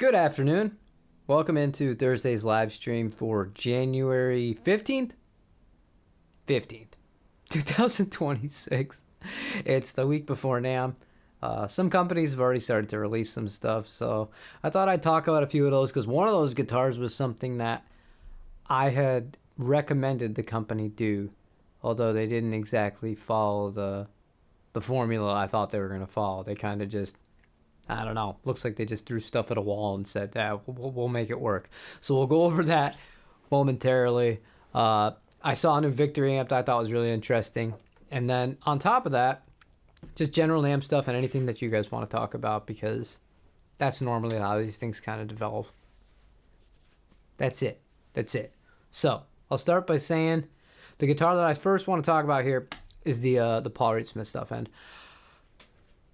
Good afternoon. Welcome into Thursday's live stream for January 15th? 15th, 2026. It's the week before NAMM. Some companies have already started to release some stuff, so I thought I'd talk about a few of those because one of those guitars was something that I had recommended the company do, although they didn't exactly follow the formula I thought they were going to follow. They kind of just, I don't know, looks like they just threw stuff at a wall and said, we'll make it work. So we'll go over that momentarily. I saw a new Victory amp that I thought was really interesting. And then on top of that, just general NAMM stuff and anything that you guys want to talk about, because that's normally how these things kind of develop. That's it. So I'll start by saying the guitar that I first want to talk about here is the Paul Reed Smith stuff. And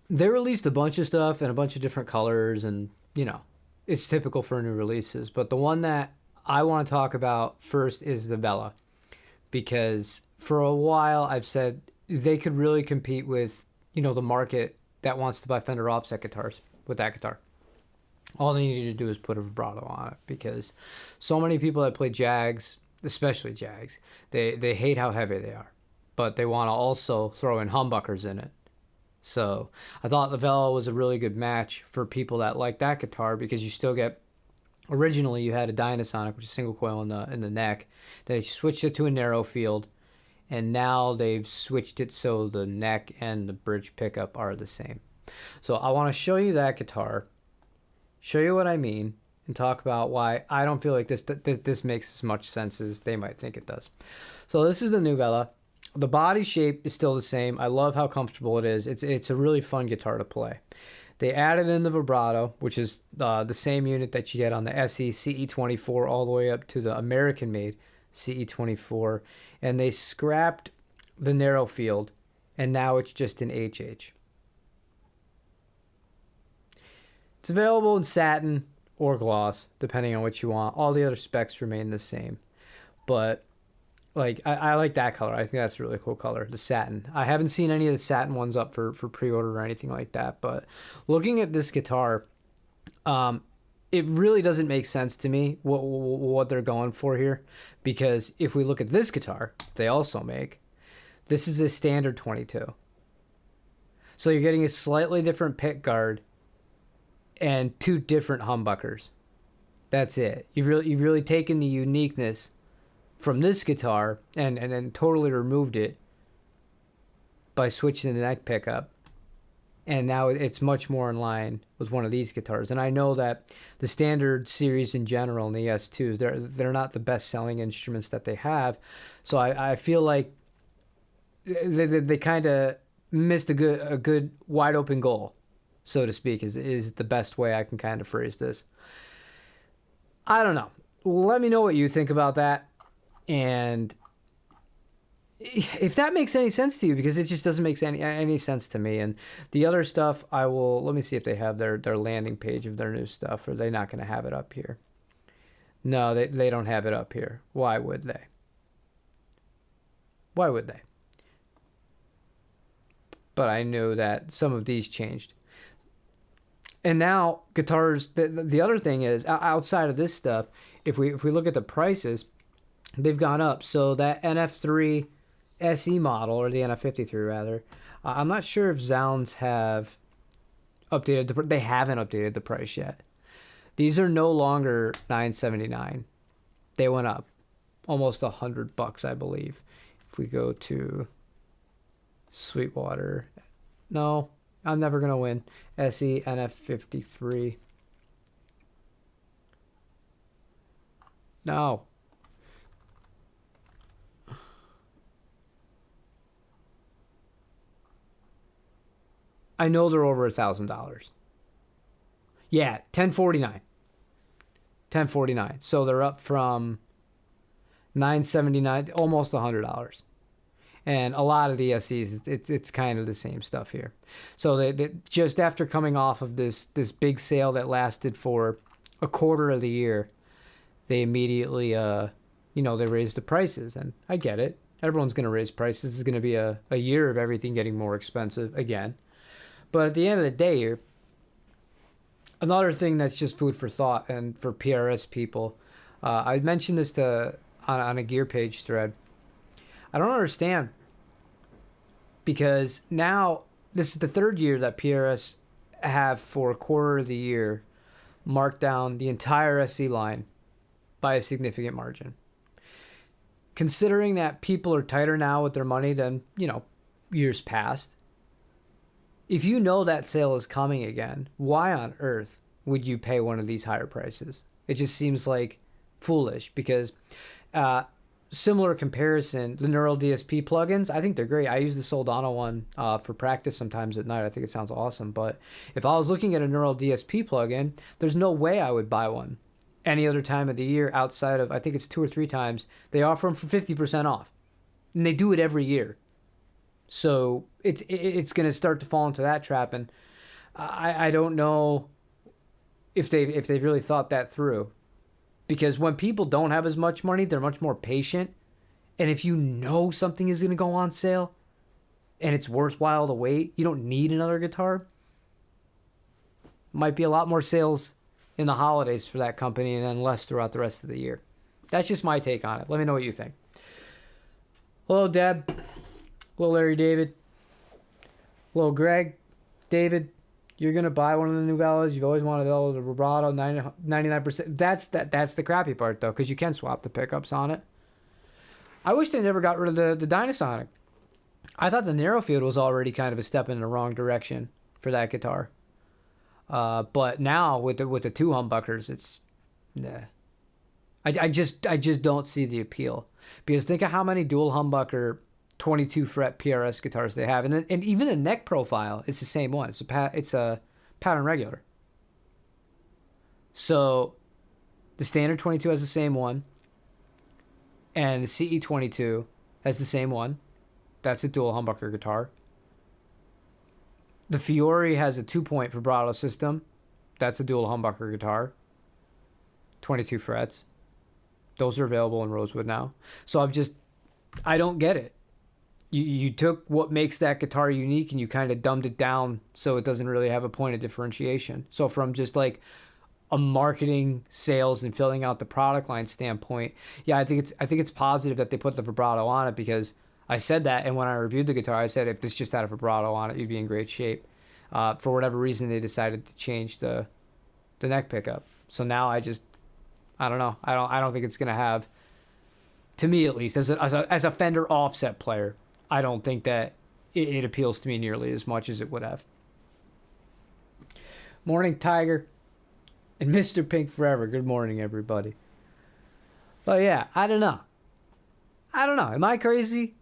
they released a bunch of stuff in a bunch of different colors, and, you know, it's typical for new releases. But the one that I want to talk about first is the Vela, because for a while I've said they could really compete with, you know, the market that wants to buy Fender offset guitars with that guitar. All they need to do is put a vibrato on it, because so many people that play Jags, especially Jags, they hate how heavy they are, but they want to also throw in humbuckers in it. So I thought the Vela was a really good match for people that like that guitar, because you still get, originally you had a Dynasonic, which is single coil in the neck. They switched it to a narrow field, and now they've switched it so the neck and the bridge pickup are the same. So I want to show you that guitar, show you what I mean, and talk about why I don't feel like this makes as much sense as they might think it does. So this is the new Vela. The body shape is still the same. I love how comfortable it is. It's a really fun guitar to play. They added in the vibrato, which is the same unit that you get on the SE CE24 all the way up to the American-made CE24. And they scrapped the narrow field, and now it's just an HH. It's available in satin or gloss, depending on what you want. All the other specs remain the same. But like, I like that color. I think that's a really cool color, the satin. I haven't seen any of the satin ones up for pre-order or anything like that. But looking at this guitar, it really doesn't make sense to me what they're going for here. Because if we look at this guitar, they also make, this is a standard 22. So you're getting a slightly different pick guard and two different humbuckers. That's it. You've really taken the uniqueness from this guitar and then totally removed it by switching the neck pickup, and now it's much more in line with one of these guitars. And I know that the standard series in general and the S2s, they're not the best selling instruments that they have, so I feel like they kind of missed a good wide open goal, so to speak, is the best way I can kind of phrase this. I don't know, let me know what you think about that, and if that makes any sense to you, because it just doesn't make any sense to me. And the other stuff, let me see if they have their landing page of their new stuff. Or they're not going to have it up here. No, they don't have it up here. Why would they? But I know that some of these changed. And now guitars, the other thing is, outside of this stuff, if we look at the prices, they've gone up. So that NF3 SE model, or the NF53 rather, I'm not sure if Zounds have updated they haven't updated the price yet. These are no longer $979. They went up almost $100, I believe. If we go to Sweetwater, no, I'm never gonna win. SE NF53. No. I know they're over $1,000. Yeah, 1049. 1049. So they're up from $979, almost $100. And a lot of the SEs, it's kind of the same stuff here. So they just after coming off of this big sale that lasted for a quarter of the year, they immediately they raised the prices. And I get it. Everyone's going to raise prices. It's going to be a year of everything getting more expensive again. But at the end of the day, Another thing that's just food for thought and for PRS people, I mentioned this on a gear page thread. I don't understand, because now this is the third year that PRS have for a quarter of the year marked down the entire SC line by a significant margin. Considering that people are tighter now with their money than, years past, if you know that sale is coming again, why on earth would you pay one of these higher prices? It just seems like foolish, because similar comparison, the Neural DSP plugins, I think they're great. I use the Soldano one for practice sometimes at night. I think it sounds awesome. But if I was looking at a Neural DSP plugin, there's no way I would buy one any other time of the year outside of, I think it's 2 or 3 times. They offer them for 50% off. And they do it every year. So it's going to start to fall into that trap. And I don't know if they've really thought that through. Because when people don't have as much money, they're much more patient. And if you know something is going to go on sale and it's worthwhile to wait, you don't need another guitar. Might be a lot more sales in the holidays for that company and then less throughout the rest of the year. That's just my take on it. Let me know what you think. Hello, Deb. Hello, Larry David. Hello, Greg. David. You're going to buy one of the new Velas. You've always wanted the vibrato, 99%. That's the crappy part, though, because you can swap the pickups on it. I wish they never got rid of the Dynasonic. I thought the narrow field was already kind of a step in the wrong direction for that guitar. But now with the 2 humbuckers, it's nah. I just don't see the appeal, because think of how many dual humbucker 22 fret PRS guitars they have, and even the neck profile, it's the same one. It's a pattern regular. So the standard 22 has the same one, and the CE 22 has the same one. That's a dual humbucker guitar. The Fiore has a 2-point vibrato system. That's a dual humbucker guitar. 22 frets. Those are available in Rosewood now. So I don't get it. You took what makes that guitar unique and you kind of dumbed it down so it doesn't really have a point of differentiation. So from just like a marketing, sales, and filling out the product line standpoint, yeah, I think it's positive that they put the vibrato on it, because I said that, and when I reviewed the guitar, I said if this just had a vibrato on it, you'd be in great shape. For whatever reason, they decided to change the neck pickup. So now I don't know. I don't think it's gonna have, to me at least, as a Fender offset player, I don't think that it appeals to me nearly as much as it would have. Morning, Tiger. And Mr. Pink Forever. Good morning, everybody. But yeah, I don't know. Am I crazy?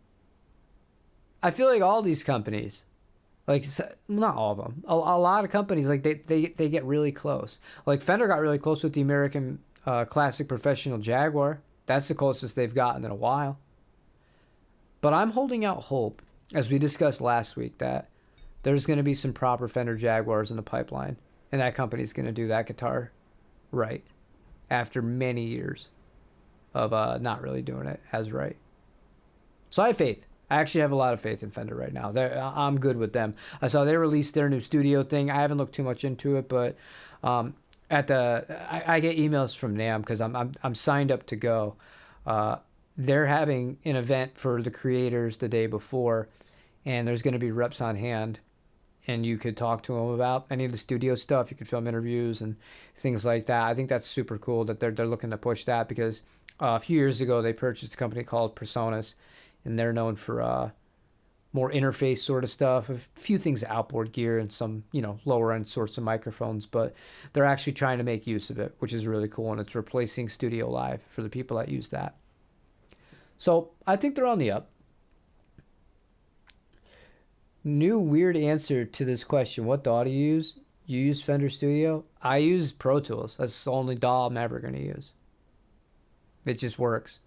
I feel like all these companies, like, not all of them, a lot of companies, like they get really close. Like Fender got really close with the American Classic Professional Jaguar. That's the closest they've gotten in a while. But I'm holding out hope, as we discussed last week, that there's going to be some proper Fender Jaguars in the pipeline, and that company's going to do that guitar right after many years of not really doing it as right. So I have faith. I actually have a lot of faith in Fender right now. I'm good with them. I saw they released their new studio thing. I haven't looked too much into it, but I get emails from NAMM because I'm signed up to go. They're having an event for the creators the day before, and there's going to be reps on hand, and you could talk to them about any of the studio stuff. You could film interviews and things like that. I think that's super cool that they're looking to push that, because a few years ago they purchased a company called Personas, and they're known for more interface sort of stuff, a few things outboard gear and some, lower end sorts of microphones, but they're actually trying to make use of it, which is really cool, and it's replacing Studio Live for the people that use that. So I think they're on the up. New weird answer to this question. What DAW do you use? You use Fender Studio? I use Pro Tools. That's the only DAW I'm ever going to use. It just works.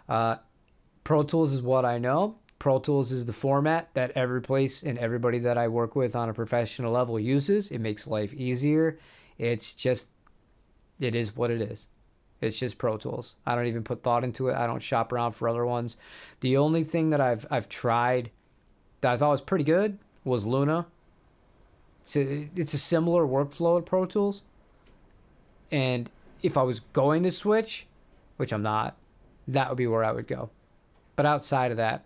Pro Tools is what I know. Pro Tools is the format that every place and everybody that I work with on a professional level uses. It makes life easier. It is what it is. It's just Pro Tools. I don't even put thought into it. I don't shop around for other ones. The only thing that I've tried that I thought was pretty good was Luna. It's a similar workflow to Pro Tools, And if I was going to switch, which I'm not, that would be where I would go. But outside of that,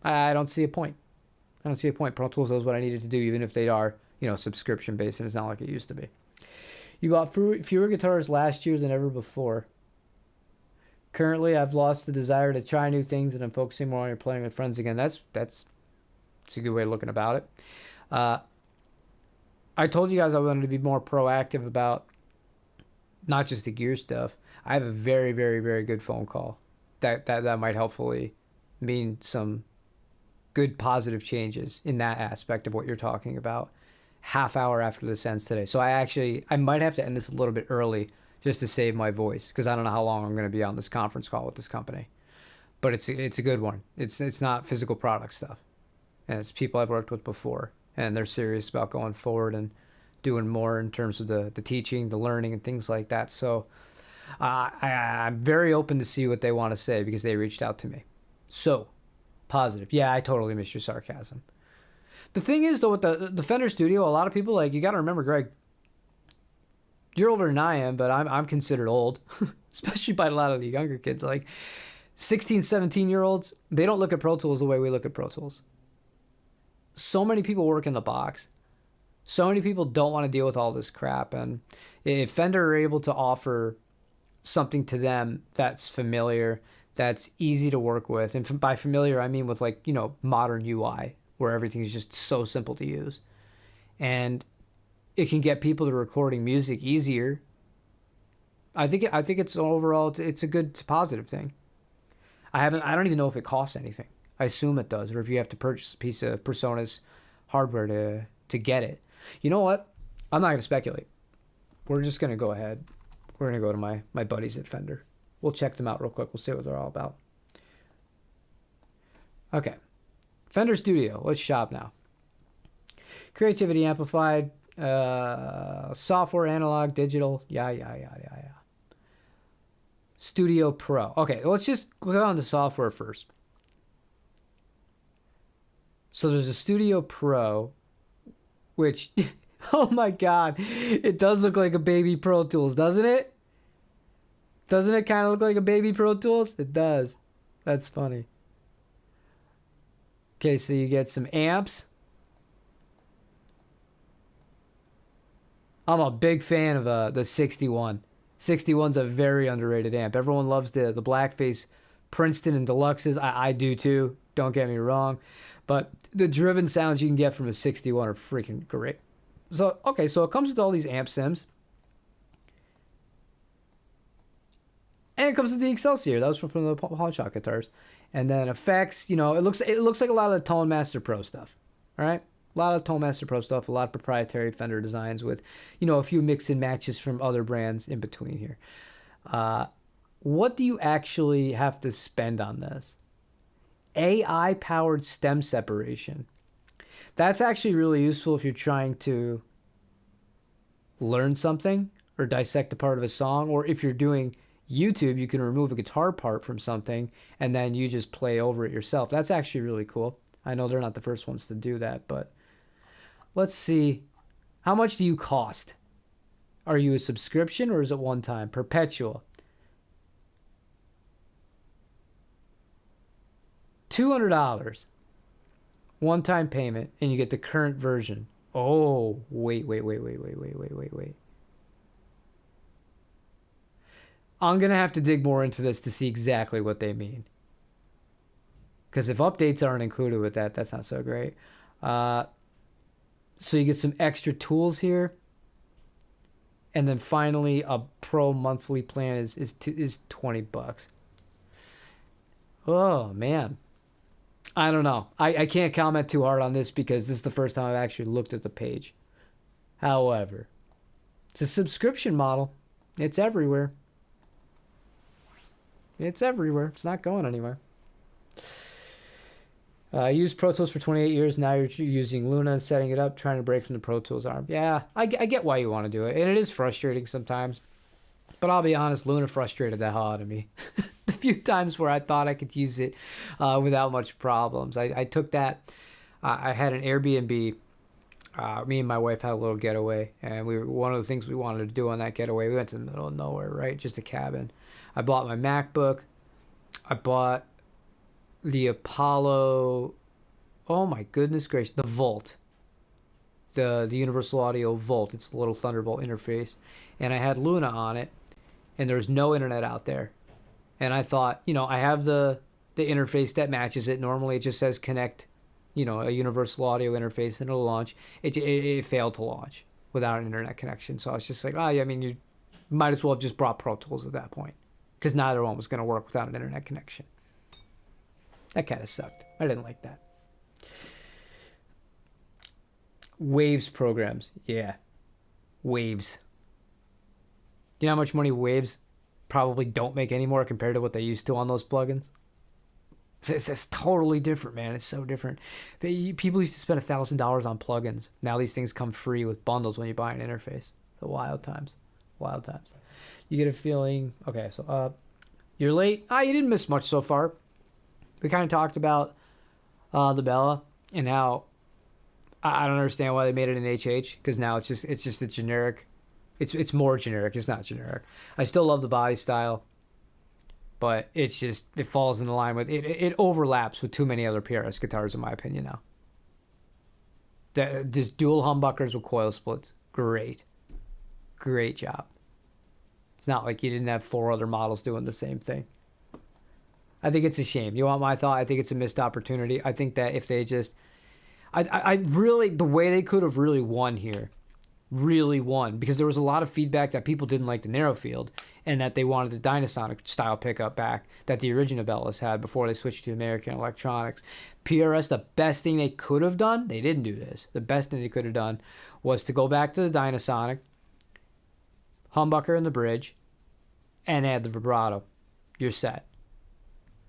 I don't see a point. I don't see a point. Pro Tools knows what I needed to do, even if they are, subscription based, and it's not like it used to be. You bought fewer guitars last year than ever before. Currently, I've lost the desire to try new things, and I'm focusing more on playing with friends again. That's a good way of looking about it. I told you guys I wanted to be more proactive about not just the gear stuff. I have a very, very, very good phone call that might hopefully mean some good positive changes in that aspect of what you're talking about. Half hour after this ends today. So I might have to end this a little bit early just to save my voice, because I don't know how long I'm going to be on this conference call with this company. But it's a good one. It's not physical product stuff. And it's people I've worked with before. And they're serious about going forward and doing more in terms of the teaching, the learning, and things like that. So I'm very open to see what they want to say, because they reached out to me. So, positive. Yeah, I totally missed your sarcasm. The thing is, though, with the Fender Studio, a lot of people, you got to remember, Greg, you're older than I am, but I'm considered old, especially by a lot of the younger kids. 16, 17-year-olds, they don't look at Pro Tools the way we look at Pro Tools. So many people work in the box. So many people don't want to deal with all this crap. And if Fender are able to offer something to them that's familiar, that's easy to work with, and by familiar, I mean with modern UI, where everything's just so simple to use, and it can get people to recording music easier. I think it's overall it's a good positive thing. I don't even know if it costs anything. I assume it does, or if you have to purchase a piece of PreSonus hardware to get it. You know what? I'm not going to speculate. We're just going to go ahead. We're going to go to my buddies at Fender. We'll check them out real quick. We'll see what they're all about. Okay. Fender Studio. Let's shop now. Creativity amplified. Software, analog, digital. Yeah. Studio Pro. Okay, let's just go on to software first. So there's a Studio Pro, which, oh my God, it does look like a baby Pro Tools, doesn't it? Doesn't it kind of look like a baby Pro Tools? It does. That's funny. Okay, so you get some amps. I'm a big fan of the 61. 61's a very underrated amp. Everyone loves the Blackface Princeton and Deluxes. I do too. Don't get me wrong. But the driven sounds you can get from a 61 are freaking great. So, okay, so it comes with all these amp sims. And it comes with the Excelsior. That was from the Pawn Shop guitars. And then effects, it looks like a lot of the Tone Master Pro stuff. All right? A lot of Tone Master Pro stuff, a lot of proprietary Fender designs with, a few mix and matches from other brands in between here. What do you actually have to spend on this? AI-powered stem separation. That's actually really useful if you're trying to learn something or dissect a part of a song, or if you're doing YouTube, you can remove a guitar part from something and then you just play over it yourself. That's actually really cool. I know they're not the first ones to do that, but let's see. How much do you cost? Are you a subscription or is it one time? Perpetual. $200. One-time payment, and you get the current version. Oh, wait. I'm going to have to dig more into this to see exactly what they mean. Because if updates aren't included with that, that's not so great. So you get some extra tools here. And then finally, a pro monthly plan is $20. Oh, man. I don't know. I can't comment too hard on this because this is the first time I've actually looked at the page. However, it's a subscription model. It's everywhere. It's everywhere. It's not going anywhere. I used Pro Tools for 28 years. Now you're using Luna, setting it up, trying to break from the Pro Tools arm. Yeah, I get why you want to do it. And it is frustrating sometimes. But I'll be honest, Luna frustrated the hell out of me. The few times where I thought I could use it without much problems. I took that. I had an Airbnb me and my wife had a little getaway, and one of the things we wanted to do on that getaway, we went to the middle of nowhere, right? Just a cabin. I bought my MacBook. I bought the Apollo. Oh my goodness gracious, the Volt. The Universal Audio Volt. It's a little Thunderbolt interface. And I had Luna on it, and there's no internet out there. And I thought, I have the interface that matches it. Normally it just says connect, a Universal Audio interface, and it'll launch. It failed to launch without an internet connection. So I was just like, you might as well have just brought Pro Tools at that point, because neither one was going to work without an internet connection. That kind of sucked. I didn't like that. Waves programs. Yeah. Waves. Do you know how much money Waves probably don't make anymore compared to what they used to on those plugins? It's totally different, man. It's so different. People used to spend $1,000 on plugins. Now these things come free with bundles when you buy an interface. The wild times. Wild times. You get a feeling... Okay, so you're late. You didn't miss much so far. We kind of talked about the Vela and how I don't understand why they made it an HH, because now it's just a generic. It's more generic. It's not generic. I still love the body style, but it falls in the line with it overlaps with too many other PRS guitars, in my opinion now. Just dual humbuckers with coil splits. Great job. It's not like you didn't have 4 other models doing the same thing. I think it's a shame. You want my thought? I think it's a missed opportunity. I think that if they just... I really... The way they could have really won here, because there was a lot of feedback that people didn't like the narrow field, and that they wanted the Dynasonic style pickup back that the original Velas had before they switched to American Electronics. PRS, the best thing they could have done, they didn't do this. The best thing they could have done was to go back to the Dynasonic, humbucker in the bridge, and add the vibrato. You're set.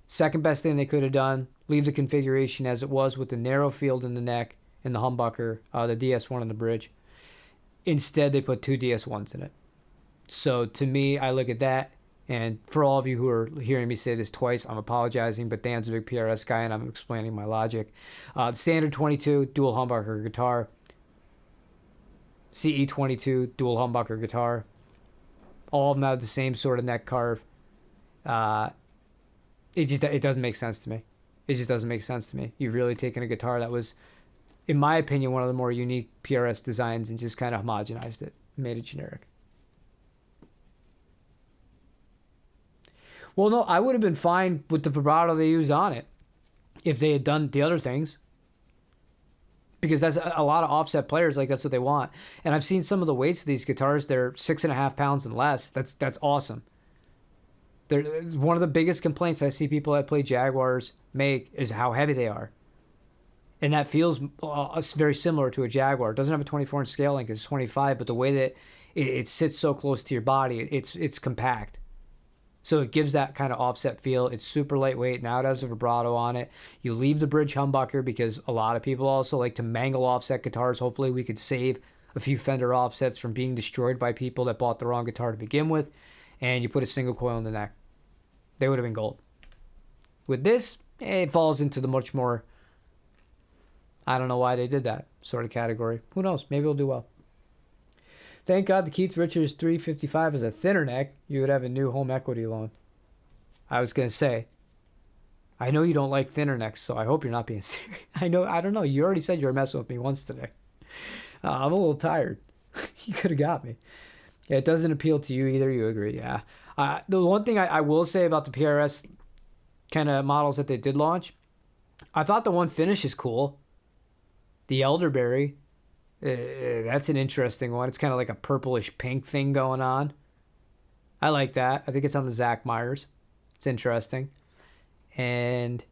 Second best thing they could have done, leave the configuration as it was with the narrow field in the neck and the humbucker, the DS1 in the bridge. Instead, they put 2 DS1s in it. So to me, I look at that, and for all of you who are hearing me say this twice, I'm apologizing, but Dan's a big PRS guy, and I'm explaining my logic. Standard 22, dual humbucker guitar. CE 22, dual humbucker guitar. All of them have the same sort of neck carve. It doesn't make sense to me. It just doesn't make sense to me. You've really taken a guitar that was, in my opinion, one of the more unique PRS designs and just kind of homogenized it, made it generic. Well, no, I would have been fine with the vibrato they used on it if they had done the other things, because that's a lot of offset players, like that's what they want. And I've seen some of the weights of these guitars; they're 6.5 pounds and less. That's awesome. One of the biggest complaints I see people that play Jaguars make is how heavy they are. And that feels very similar to a Jaguar. It doesn't have a 24-inch scale length, it's 25, but the way that it sits so close to your body, it's compact. So it gives that kind of offset feel. It's super lightweight. Now it has a vibrato on it. You leave the bridge humbucker, because a lot of people also like to mangle offset guitars. Hopefully we could save a few Fender offsets from being destroyed by people that bought the wrong guitar to begin with. And you put a single coil in the neck. They would have been gold. With this, it falls into the much more, I don't know why they did that sort of category. Who knows? Maybe it'll do well. Thank God the Keith Richards 355 is a thinner neck. You would have a new home equity loan. I was going to say, I know you don't like thinner necks, so I hope you're not being serious. I don't know. You already said you were messing with me once today. I'm a little tired. You could have got me. Yeah, it doesn't appeal to you either. You agree, yeah. The one thing I will say about the PRS kind of models that they did launch, I thought the one finish is cool. The elderberry, that's an interesting one. It's kind of like a purplish pink thing going on. I like that. I think it's on the Zach Myers. It's interesting. And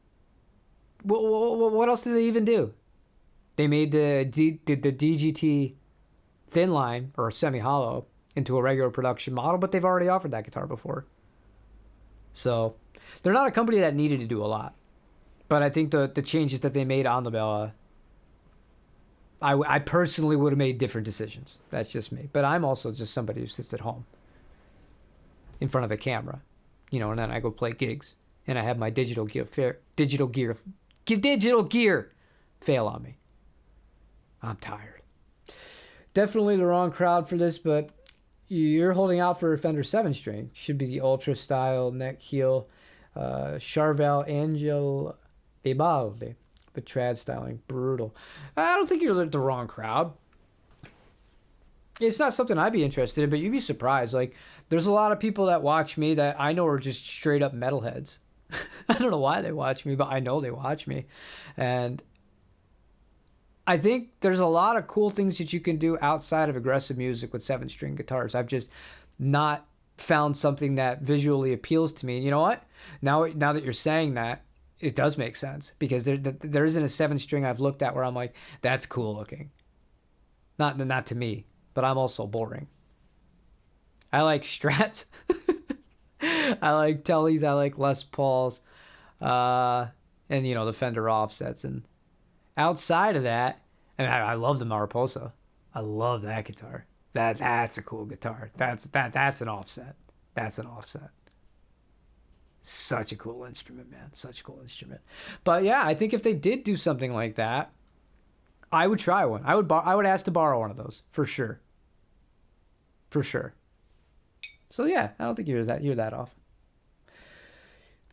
what else did they even do? They made the DGT thin line, or semi-hollow, into a regular production model, but they've already offered that guitar before. So they're not a company that needed to do a lot. But I think the changes that they made on the Vela, I personally would have made different decisions. That's just me. But I'm also just somebody who sits at home in front of a camera, and then I go play gigs, and I have my digital gear fail on me. I'm tired. Definitely the wrong crowd for this, but you're holding out for a Fender 7-string. Should be the Ultra style neck heel, Charvel Angel Vivaldi, but trad styling, brutal. I don't think you're the wrong crowd. It's not something I'd be interested in, but you'd be surprised. Like, there's a lot of people that watch me that I know are just straight up metalheads. I don't know why they watch me, but I know they watch me. And I think there's a lot of cool things that you can do outside of aggressive music with 7-string guitars. I've just not found something that visually appeals to me. And you know what? Now that you're saying that, it does make sense, because there isn't a 7-string I've looked at where I'm like, that's cool looking. Not to me, but I'm also boring. I like Strats. I like Tellys. I like Les Pauls. And, the Fender offsets. And outside of that, and I love the Mariposa. I love that guitar. That's a cool guitar. That's an offset. That's an offset. Such a cool instrument, man. Such a cool instrument. But yeah, I think if they did do something like that, I would try one. I would ask to borrow one of those for sure. For sure. So yeah, I don't think you're that off.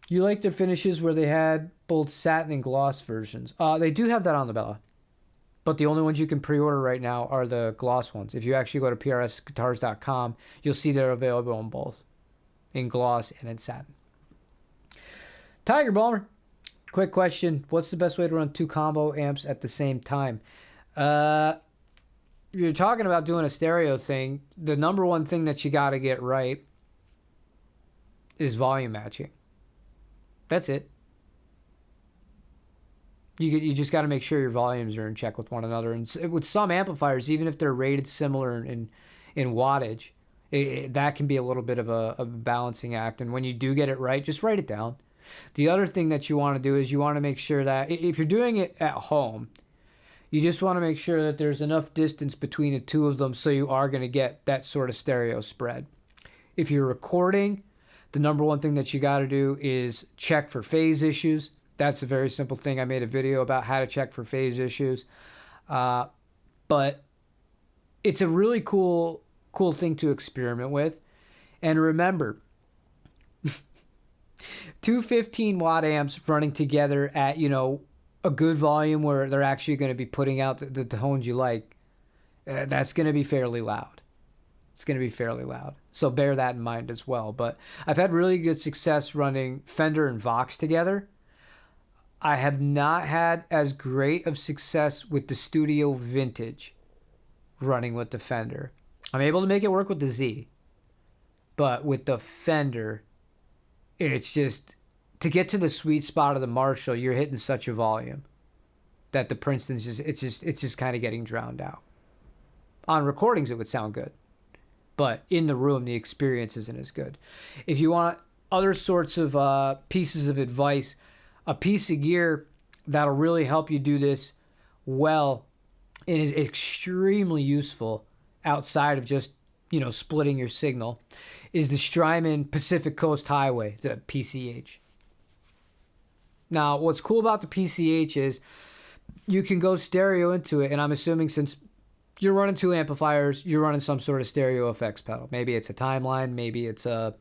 You like the finishes where they had both satin and gloss versions. They do have that on the Vela, but the only ones you can pre-order right now are the gloss ones. If you actually go to prsguitars.com, you'll see they're available on both, in gloss and in satin. Tiger Balmer, quick question. What's the best way to run 2 combo amps at the same time? You're talking about doing a stereo thing. The number one thing that you got to get right is volume matching. That's it. You just got to make sure your volumes are in check with one another. And with some amplifiers, even if they're rated similar in wattage, that can be a little bit of a balancing act. And when you do get it right, just write it down. The other thing that you want to do is you want to make sure that if you're doing it at home, you just want to make sure that there's enough distance between the two of them so you are going to get that sort of stereo spread. If you're recording, the number one thing that you got to do is check for phase issues. That's a very simple thing. I made a video about how to check for phase issues. But it's a really cool thing to experiment with. And remember, 2 15-watt amps running together at, a good volume where they're actually going to be putting out the tones you like, that's going to be fairly loud. It's going to be fairly loud. So bear that in mind as well. But I've had really good success running Fender and Vox together. I have not had as great of success with the Studio Vintage running with the Fender. I'm able to make it work with the Z. But with the Fender, it's just, to get to the sweet spot of the Marshall, you're hitting such a volume that the Princeton's it's just kind of getting drowned out. On recordings, it would sound good, but in the room, the experience isn't as good. If you want other sorts of pieces of advice, a piece of gear that'll really help you do this well and is extremely useful outside of just, splitting your signal, is the Strymon Pacific Coast Highway, the PCH. Now, what's cool about the PCH is you can go stereo into it, and I'm assuming since you're running 2 amplifiers, you're running some sort of stereo effects pedal. Maybe it's a Timeline, maybe it's a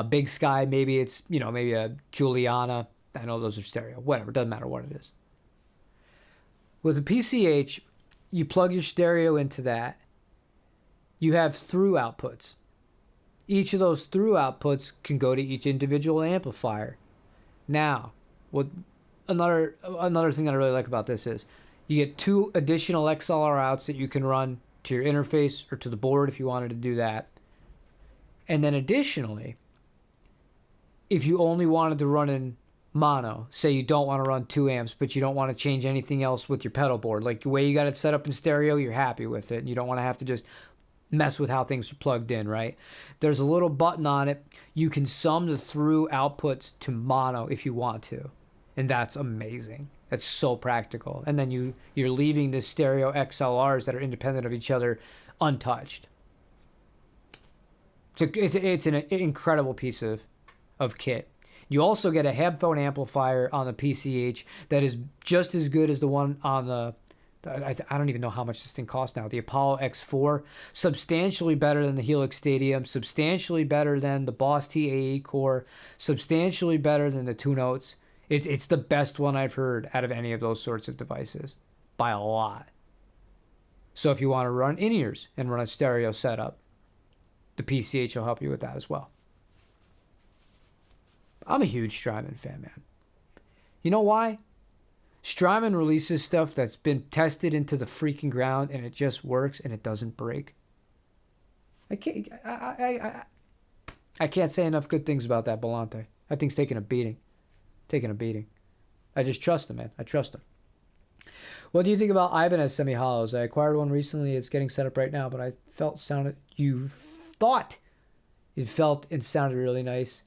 Big Sky, maybe it's, maybe a Juliana. I know those are stereo. Whatever, doesn't matter what it is. With the PCH, you plug your stereo into that. You have through outputs. Each of those through outputs can go to each individual amplifier. Now, another thing that I really like about this is you get 2 additional XLR outs that you can run to your interface or to the board if you wanted to do that. And then additionally, if you only wanted to run in mono, say you don't want to run 2 amps, but you don't want to change anything else with your pedal board, like the way you got it set up in stereo, you're happy with it, and you don't want to have to just mess with how things are plugged in, right? There's a little button on it. You can sum the through outputs to mono if you want to. And that's amazing. That's so practical. And then you're leaving the stereo XLRs that are independent of each other untouched. So it's an incredible piece of kit. You also get a headphone amplifier on the PCH that is just as good as the one on the I don't even know how much this thing costs now. The Apollo X4, substantially better than the Helix Stadium, substantially better than the Boss TAE Core, substantially better than the Two Notes. It's the best one I've heard out of any of those sorts of devices by a lot. So if you want to run in-ears and run a stereo setup, the PCH will help you with that as well. I'm a huge Strymon fan, man. You know why? Strymon releases stuff that's been tested into the freaking ground and it just works and it doesn't break. I can't say enough good things about that Volante. That thing's taking a beating. I just trust him, man. I trust him. What do you think about Ibanez semi-hollows? I acquired one recently. It's getting set up right now, but you felt and sounded really nice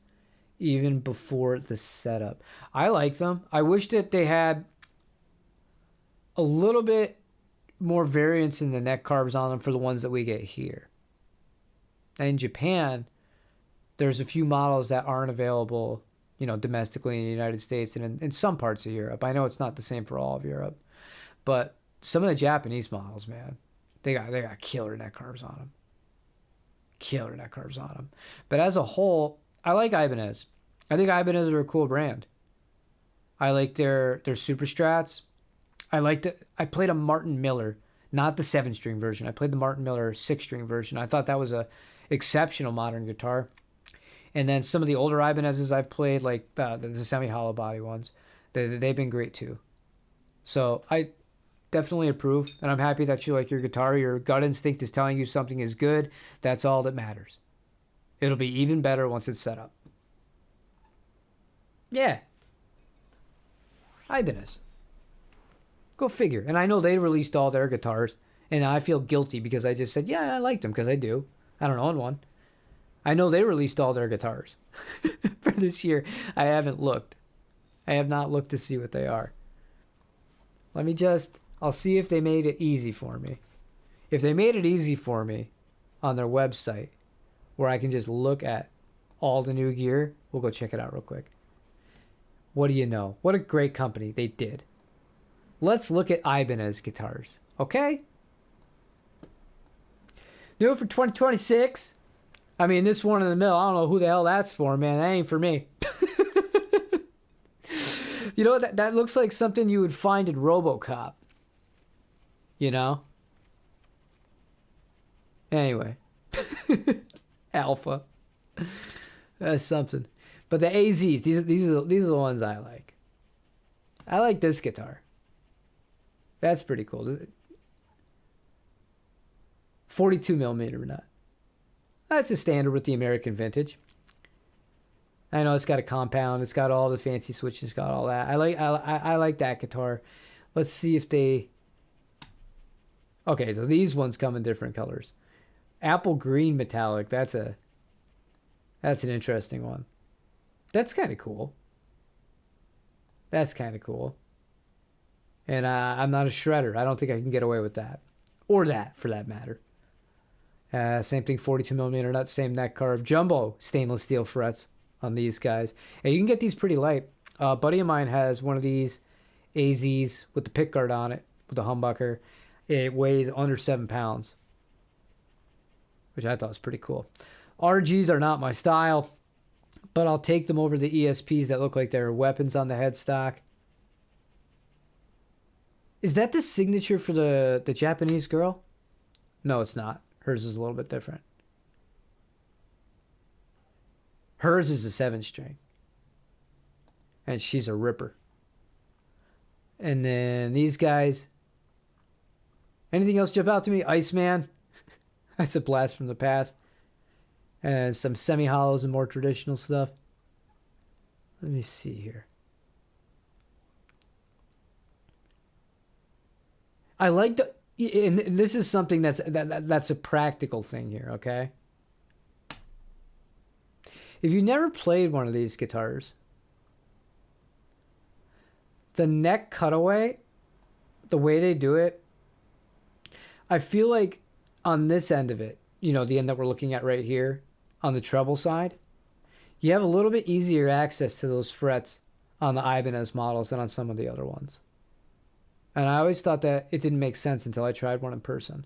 even before the setup. I like them. I wish that they had a little bit more variance in the neck carves on them for the ones that we get here. And in Japan, there's a few models that aren't available, domestically in the United States and in some parts of Europe. I know it's not the same for all of Europe, but some of the Japanese models, man, they got killer neck carves on them. But as a whole, I like Ibanez. I think Ibanez are a cool brand. I like their Super Strats. I played a Martin Miller, not the 7-string version. I played the Martin Miller 6-string version. I thought that was a exceptional modern guitar. And then some of the older Ibanez's I've played, like the semi-hollow body ones, they've been great too. So I definitely approve, and I'm happy that you like your guitar. Your gut instinct is telling you something is good. That's all that matters. It'll be even better once it's set up. Yeah. Ibanez. Go figure. And I know they released all their guitars, and I feel guilty because I just said, yeah, I like them, because I do. I don't own one. I know they released all their guitars for this year. I haven't looked. I have not looked to see what they are. I'll see if they made it easy for me. If they made it easy for me on their website where I can just look at all the new gear, we'll go check it out real quick. What do you know? What a great company. They did. Let's look at Ibanez guitars, okay? New for 2026. I mean, this one in the middle, I don't know who the hell that's for, man. That ain't for me. You know, that looks like something you would find in RoboCop. Anyway. Alpha. That's something. But the AZs, these are the ones I like. I like this guitar. That's pretty cool. 42 millimeter nut. That's a standard with the American vintage. I know it's got a compound. It's got all the fancy switches. It's got all that. I like that guitar. Let's see if they... Okay, so these ones come in different colors. Apple green metallic. That's an interesting one. That's kind of cool. And I'm not a shredder. I don't think I can get away with that. Or that, for that matter. Same thing, 42 millimeter nut, same neck carve. Jumbo stainless steel frets on these guys. And you can get these pretty light. A buddy of mine has one of these AZs with the pickguard on it, with the humbucker. It weighs under 7 pounds, which I thought was pretty cool. RGs are not my style, but I'll take them over the ESPs that look like they're weapons on the headstock. Is that the signature for the Japanese girl? No, it's not. Hers is a little bit different. Hers is a 7-string. And she's a ripper. And then these guys. Anything else jump out to me? Iceman. That's a blast from the past. And some semi-hollows and more traditional stuff. Let me see here. I like the... And this is something that's a practical thing here, okay? If you never played one of these guitars, the neck cutaway, the way they do it, I feel like on this end of it, the end that we're looking at right here, on the treble side, you have a little bit easier access to those frets on the Ibanez models than on some of the other ones. And I always thought that it didn't make sense until I tried one in person.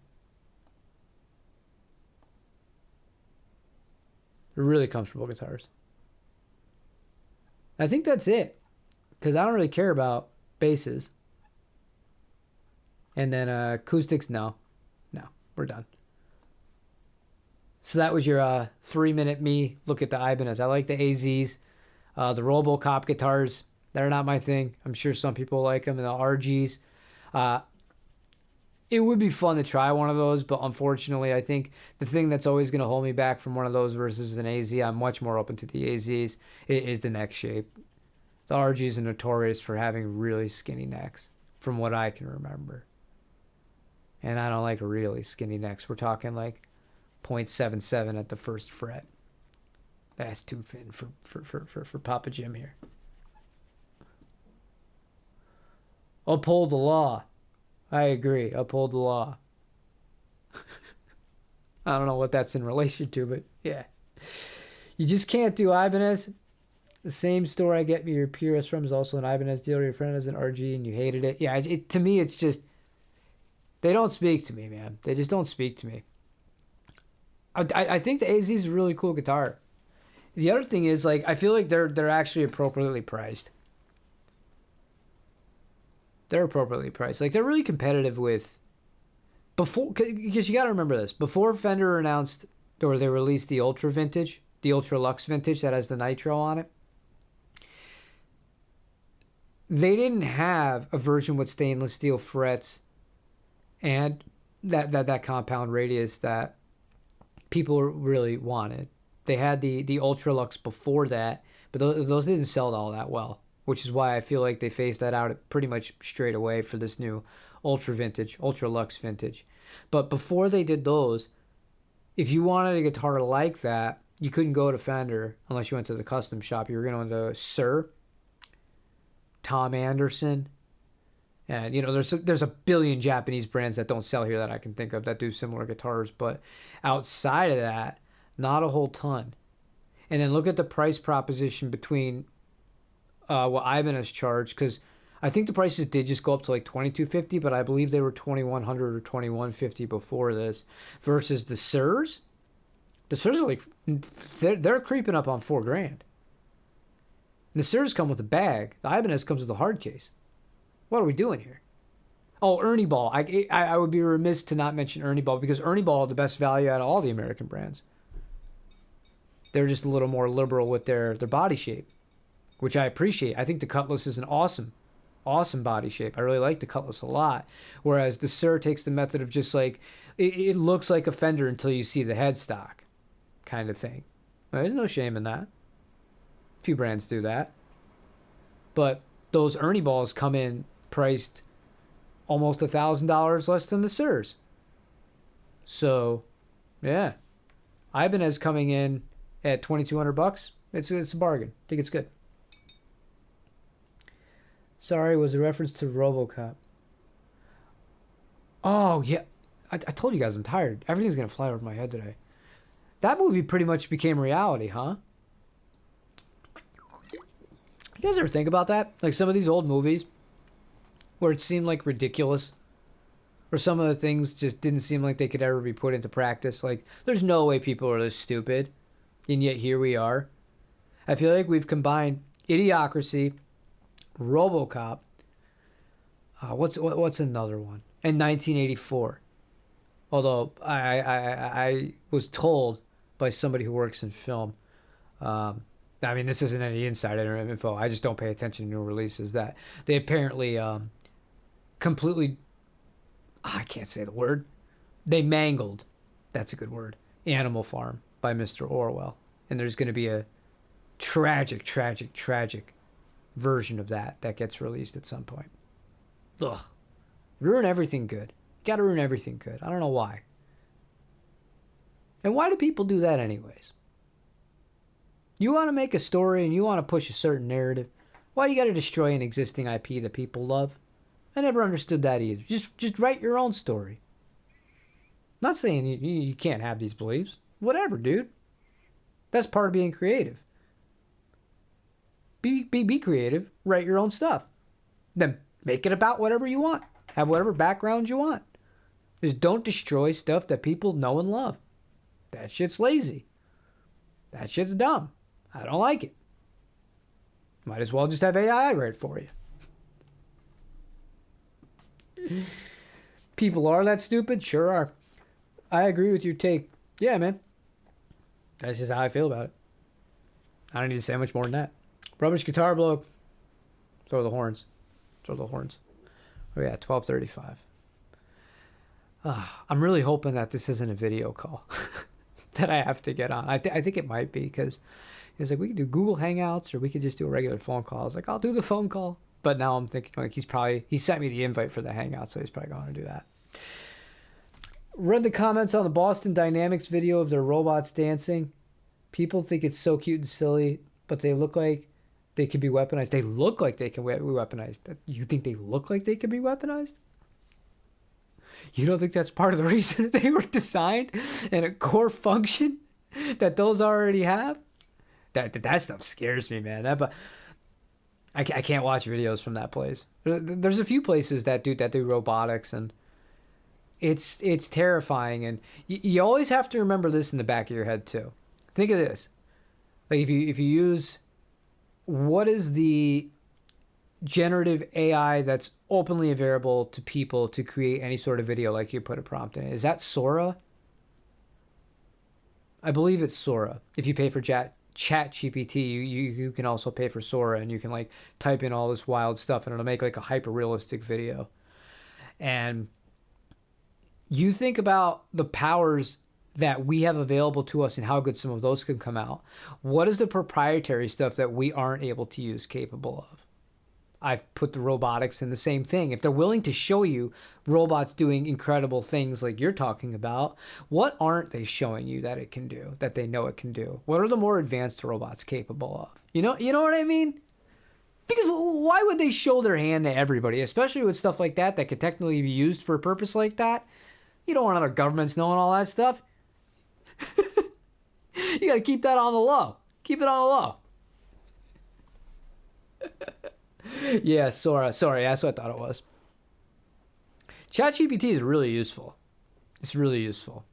They're really comfortable guitars. I think that's it. Because I don't really care about basses. And then acoustics, no. No, we're done. So that was your 3-minute me look at the Ibanez. I like the AZs. The RoboCop guitars, they're not my thing. I'm sure some people like them. And the RGs. It would be fun to try one of those, but unfortunately, I think the thing that's always going to hold me back from one of those versus an AZ, I'm much more open to the AZs, is the neck shape. The RGs are notorious for having really skinny necks, from what I can remember. And I don't like really skinny necks. We're talking like 0.77 at the first fret. That's too thin for Papa Jim here. Uphold the law. I agree. Uphold the law. I don't know what that's in relation to, but yeah. You just can't do Ibanez. The same store I get your PRS from is also an Ibanez dealer. Your friend has an RG and you hated it. Yeah, to me, it's just, they don't speak to me, man. They just don't speak to me. I think the AZ is a really cool guitar. The other thing is, like, I feel like they're actually appropriately priced. They're appropriately priced. Like, they're really competitive with, because you got to remember this. Before Fender announced, or they released the Ultra Vintage, the Ultra Lux Vintage that has the nitro on it, they didn't have a version with stainless steel frets and that compound radius that people really wanted. They had the Ultra Lux before that, but those didn't sell all that well, which is why I feel like they phased that out pretty much straight away for this new Ultra Vintage, Ultra Lux Vintage. But before they did those, if you wanted a guitar like that, you couldn't go to Fender unless you went to the custom shop. You were going to Sir, Tom Anderson, and there's a billion Japanese brands that don't sell here that I can think of that do similar guitars, but outside of that, not a whole ton. And then look at the price proposition between what Ibanez charged, because I think the prices did just go up to like $2,250, but I believe they were $2,100 or $2,150 before this, versus the Sirs. The Sirs are like, they're creeping up on $4,000. The Sirs come with a bag. The Ibanez comes with a hard case. What are we doing here? Oh, Ernie Ball. I would be remiss to not mention Ernie Ball, because Ernie Ball had the best value out of all the American brands. They're just a little more liberal with their body shape, which I appreciate. I think the Cutlass is an awesome body shape. I really like the Cutlass a lot. Whereas the Sir takes the method of just like, it looks like a Fender until you see the headstock kind of thing. Well, there's no shame in that. A few brands do that. But those Ernie Balls come in priced almost $1,000 less than the Sirs. So, yeah. Ibanez coming in at $2,200. It's a bargain. I think it's good. Sorry, was a reference to RoboCop. Oh, yeah. I told you guys I'm tired. Everything's going to fly over my head today. That movie pretty much became reality, huh? You guys ever think about that? Like some of these old movies where it seemed like ridiculous, or some of the things just didn't seem like they could ever be put into practice. Like, there's no way people are this stupid, and yet here we are. I feel like we've combined Idiocracy, RoboCop. What's another one? And 1984. Although I was told by somebody who works in film, I mean, this isn't any insider info, I just don't pay attention to new releases, that they apparently completely, I can't say the word, they mangled, that's a good word, Animal Farm by Mr. Orwell. And there's going to be a tragic version of that gets released at some point. Ugh. Ruin everything good. Gotta ruin everything good. I don't know why. And why do people do that anyways? You want to make a story and you want to push a certain narrative. Why do you got to destroy an existing IP that people love? I never understood that either. Just write your own story. Not saying you can't have these beliefs. Whatever, dude. That's part of being creative. Be creative. Write your own stuff. Then make it about whatever you want. Have whatever background you want. Just don't destroy stuff that people know and love. That shit's lazy. That shit's dumb. I don't like it. Might as well just have AI write for you. People are that stupid? Sure are. I agree with your take. Yeah, man. That's just how I feel about it. I don't need to say much more than that. Rubbish guitar bloke. Throw the horns. Throw the horns. Oh yeah, 12:35. I'm really hoping that this isn't a video call that I have to get on. I think it might be, because he was like, we could do Google Hangouts or we could just do a regular phone call. I was like, I'll do the phone call. But now I'm thinking, like, he sent me the invite for the Hangout, so he's probably going to do that. Read the comments on the Boston Dynamics video of their robots dancing. People think it's so cute and silly, but they look like they can be weaponized. They look like they can be weaponized. You think they look like they can be weaponized? You don't think that's part of the reason that they were designed and a core function that those already have? That stuff scares me, man. But I can't watch videos from that place. There's a few places that do robotics, and it's terrifying. And you always have to remember this in the back of your head too. Think of this: like if you use, what is the generative AI that's openly available to people to create any sort of video, like you put a prompt in it? Is that Sora? I believe it's Sora. If you pay for Chat GPT, you can also pay for Sora, and you can like type in all this wild stuff and it'll make like a hyper realistic video. And you think about the powers that we have available to us and how good some of those can come out. What is the proprietary stuff that we aren't able to use capable of? I've put the robotics in the same thing. If they're willing to show you robots doing incredible things like you're talking about, what aren't they showing you that it can do, that they know it can do? What are the more advanced robots capable of? You know what I mean? Because why would they show their hand to everybody, especially with stuff like that could technically be used for a purpose like that? You don't want other governments knowing all that stuff. You got to keep that on the low. Keep it on the low. Yeah, Sora. Sorry, that's what I thought it was. ChatGPT is really useful. It's really useful.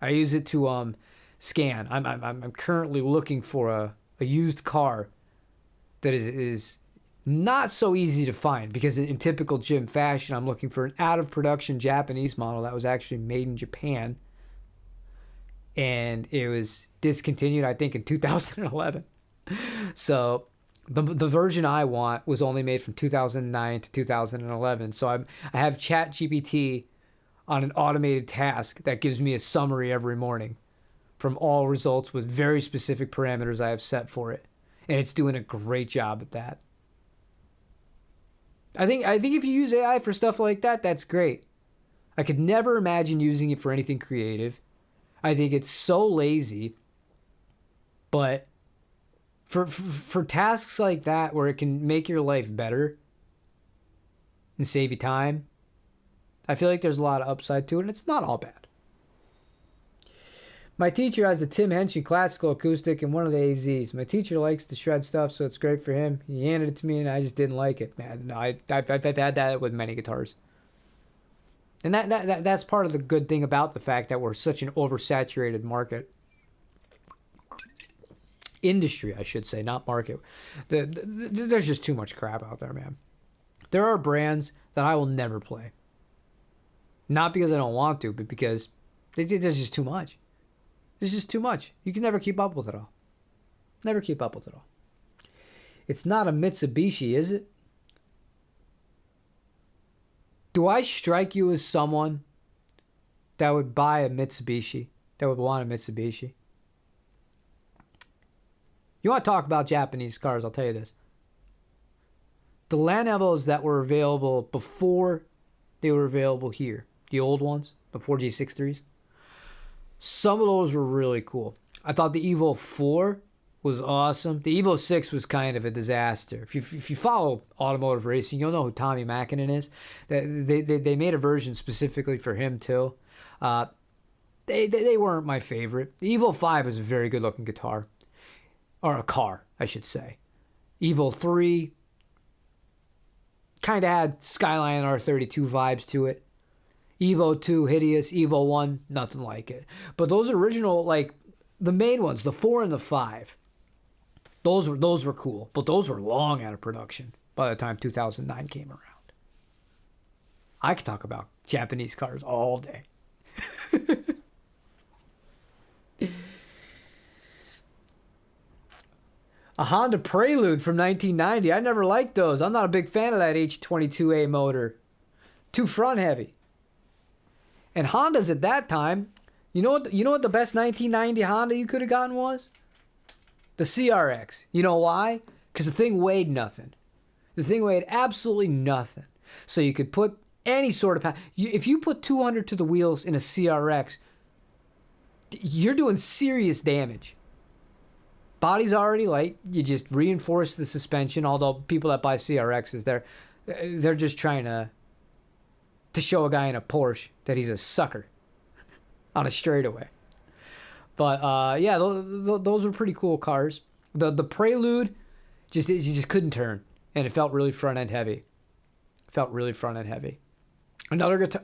I use it to scan. I'm currently looking for a used car that is not so easy to find, because in typical Jim fashion, I'm looking for an out of production Japanese model that was actually made in Japan, and it was discontinued, I think, in 2011. So the version I want was only made from 2009 to 2011. So I have ChatGPT on an automated task that gives me a summary every morning from all results with very specific parameters I have set for it, and it's doing a great job at that. I think if you use AI for stuff like that, that's great. I could never imagine using it for anything creative. I think it's so lazy. But for tasks like that, where it can make your life better and save you time, I feel like there's a lot of upside to it, and it's not all bad. My teacher has the Tim Henson classical acoustic and one of the AZs. My teacher likes to shred stuff, so it's great for him. He handed it to me, and I just didn't like it. Man, I've had that with many guitars. And that's part of the good thing about the fact that we're such an oversaturated market. Industry, I should say, not market. There's just too much crap out there, man. There are brands that I will never play. Not because I don't want to, but because there's just too much. There's just too much. You can never keep up with it all. Never keep up with it all. It's not a Mitsubishi, is it? Do I strike you as someone that would buy a Mitsubishi, that would want a Mitsubishi? You want to talk about Japanese cars, I'll tell you this. The Land Evos that were available before they were available here, the old ones, the 4G63s, some of those were really cool. I thought the Evo 4 was awesome. The Evo 6 was kind of a disaster. If you follow automotive racing, you'll know who Tommy Mäkinen is. They made a version specifically for him too. They weren't my favorite. The Evo 5 is a very good looking guitar. Or a car, I should say. Evo 3, kind of had Skyline R32 vibes to it. Evo 2, hideous. Evo 1, nothing like it. But those original, like, the main ones, the 4 and the 5, those were cool. But those were long out of production by the time 2009 came around. I could talk about Japanese cars all day. A Honda Prelude from 1990. I never liked those. I'm not a big fan of that H22A motor. Too front heavy. And Hondas at that time, you know what the best 1990 Honda you could have gotten was? The CRX. You know why? Because the thing weighed nothing. The thing weighed absolutely nothing. So you could put any sort of... If you put 200 to the wheels in a CRX, you're doing serious damage. Body's already light. You just reinforce the suspension. Although people that buy CRXs, they're just trying to show a guy in a Porsche that he's a sucker on a straightaway. But yeah, those were pretty cool cars. The Prelude, you just couldn't turn, and it felt really front end heavy. Another guitar,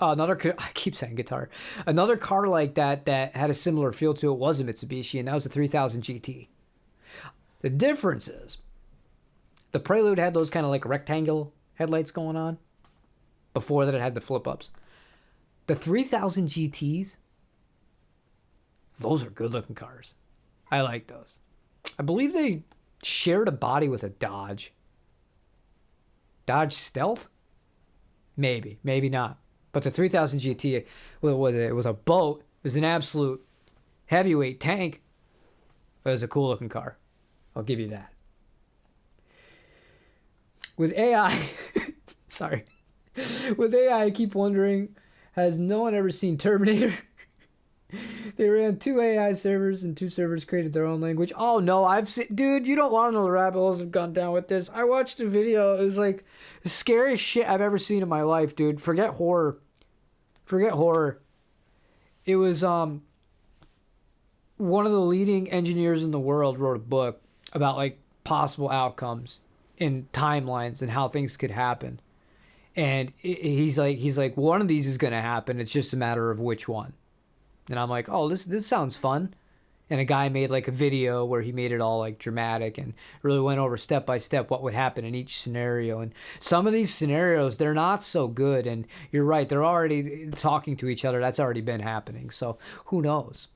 I keep saying guitar. Another car like that had a similar feel to it was a Mitsubishi, and that was the 3000 GT. The difference is, the Prelude had those kind of like rectangle headlights going on. Before that, it had the flip-ups. The 3000 GTs, those are good-looking cars. I like those. I believe they shared a body with a Dodge. Dodge Stealth? Maybe not. But the 3000 GT, what was it? It was a boat. It was an absolute heavyweight tank. But it was a cool-looking car. I'll give you that. With AI... Sorry. With AI, I keep wondering, has no one ever seen Terminator? They ran 2 AI servers, and 2 servers created their own language. Oh, no, I've seen... Dude, you don't want to know the rabbit holes I've gone down with this. I watched a video. It was like the scariest shit I've ever seen in my life, dude. Forget horror. It was, one of the leading engineers in the world wrote a book about, like, possible outcomes and timelines and how things could happen. And he's like, one of these is going to happen. It's just a matter of which one. And I'm like, oh, this sounds fun. And a guy made like a video where he made it all like dramatic and really went over step by step what would happen in each scenario. And some of these scenarios, they're not so good. And you're right, they're already talking to each other. That's already been happening. So who knows?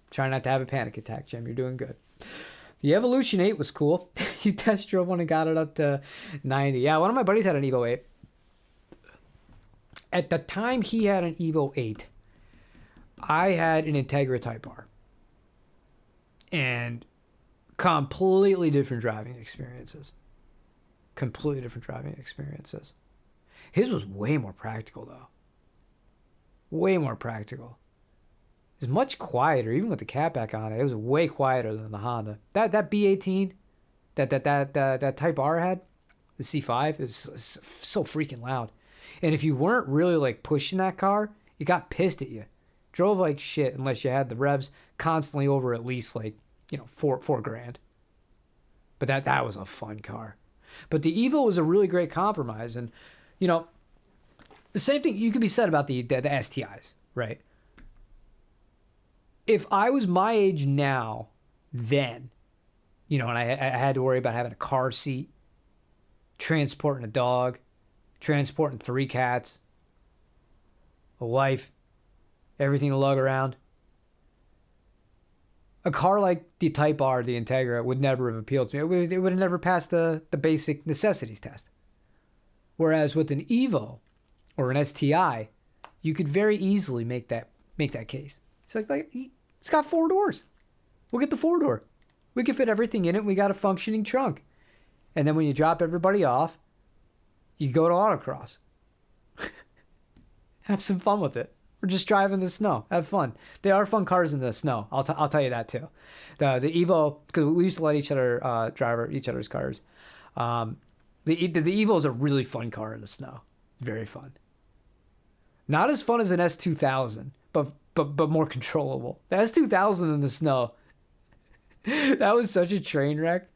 Try not to have a panic attack, Jim. You're doing good. The Evolution 8 was cool. You test drove one and got it up to 90. Yeah, one of my buddies had an Evo 8. At the time he had an Evo 8, I had an Integra Type R. And completely different driving experiences. His was way more practical, though. Way more practical. It was much quieter, even with the catback on it. It was way quieter than the Honda. That B18, that Type R had, the C5, is so freaking loud. And if you weren't really like pushing that car, it got pissed at you. Drove like shit unless you had the revs constantly over at least like, $4,000. But that was a fun car. But the Evo was a really great compromise. And, the same thing you could be said about the STIs, right? If I was my age now, then, and I had to worry about having a car seat, transporting a dog, transporting 3 cats, a wife, everything to lug around. A car like the Type R, the Integra, would never have appealed to me. It would have never passed the basic necessities test. Whereas with an Evo or an STI, you could very easily make that case. It's like it's got 4 doors. We'll get the 4-door. We can fit everything in it. We got a functioning trunk. And then when you drop everybody off, you go to autocross. Have some fun with it. We're just driving in the snow. Have fun. They are fun cars in the snow. I'll tell you that too. The Evo, because we used to let each other drive each other's cars. The Evo is a really fun car in the snow. Very fun. Not as fun as an S2000, but more controllable. The S2000 in the snow, that was such a train wreck.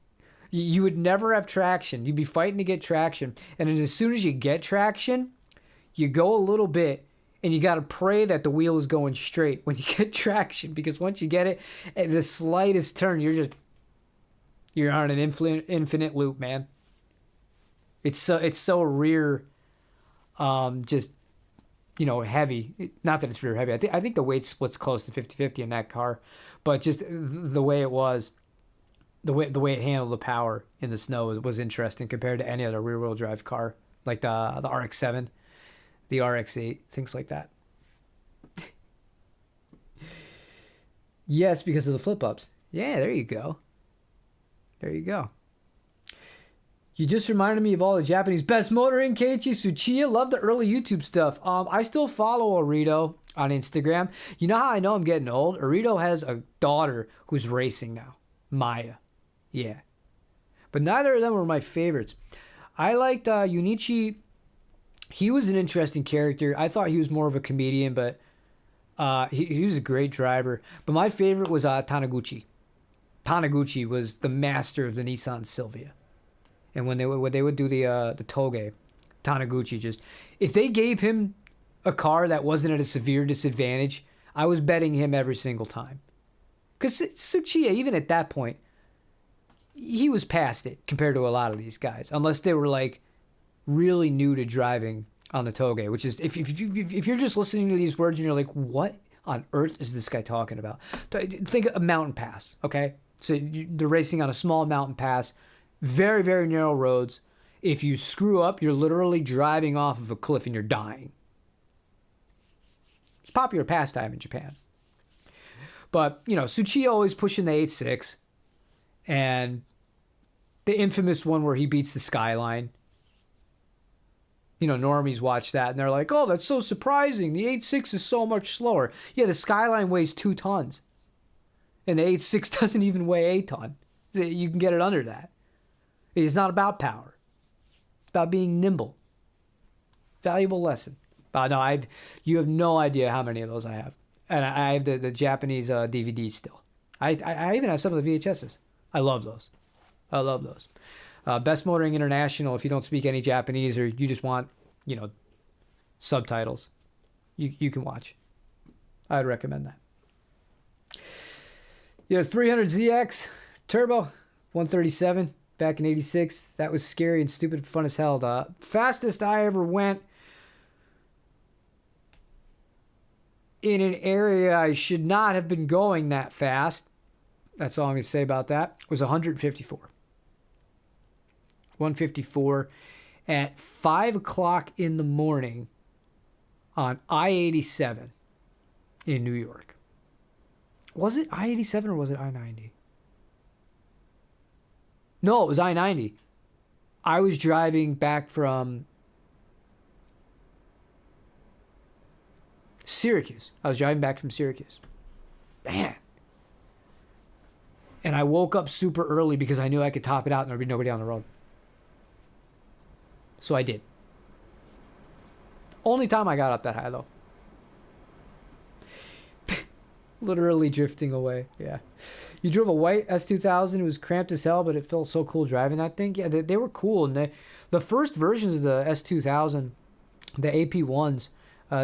You would never have traction. You'd be fighting to get traction. And then as soon as you get traction, you go a little bit and you got to pray that the wheel is going straight when you get traction. Because once you get it, at the slightest turn, you're on an infinite loop, man. It's so rear, just, heavy. Not that it's rear heavy. I think the weight split's close to 50-50 in that car. But just the way it was, the way it handled the power in the snow was interesting compared to any other rear-wheel drive car, like the RX-7, the RX-8, things like that. Yes, because of the flip-ups. Yeah, there you go. There you go. You just reminded me of all the Japanese best motoring, Keiichi Tsuchiya. Love the early YouTube stuff. I still follow Arito on Instagram. You know how I know I'm getting old? Arito has a daughter who's racing now, Maya. Yeah. But neither of them were my favorites. I liked Junichi. He was an interesting character. I thought he was more of a comedian, but he was a great driver. But my favorite was Taniguchi. Taniguchi was the master of the Nissan Silvia. And when they would do the Toge, Taniguchi just, if they gave him a car that wasn't at a severe disadvantage, I was betting him every single time. Because Tsuchiya, even at that point, he was past it compared to a lot of these guys, unless they were like really new to driving on the Toge, which is, if you're just listening to these words and you're like, what on earth is this guy talking about? Think of a mountain pass, okay? So they're racing on a small mountain pass, very, very narrow roads. If you screw up, you're literally driving off of a cliff and you're dying. It's a popular pastime in Japan. But, Tsuchiya always pushing the 8.6. And the infamous one where he beats the Skyline. Normies watch that and they're like, oh, that's so surprising. The 8.6 is so much slower. Yeah, the Skyline weighs 2 tons. And the 8.6 doesn't even weigh 8 ton. You can get it under that. It's not about power. It's about being nimble. Valuable lesson. No, you have no idea how many of those I have. And I have the Japanese DVDs still. I even have some of the VHSs. I love those. Best Motoring International, if you don't speak any Japanese or you just want, subtitles, you can watch. I'd recommend that. 300ZX Turbo, 137. Back in 86, that was scary and stupid fun as hell. The fastest I ever went in an area I should not have been going that fast, that's all I'm going to say about that, was 154. 154 at 5 o'clock in the morning on I-87 in New York. Was it I-87 or was it I-90? No, it was I-90. I was driving back from Syracuse. Man. And I woke up super early because I knew I could top it out and there'd be nobody on the road. So I did. Only time I got up that high, though. Literally drifting away. Yeah. You drove a white S2000. It was cramped as hell, but it felt so cool driving that thing. Yeah, they were cool. And the first versions of the S2000, the AP1s,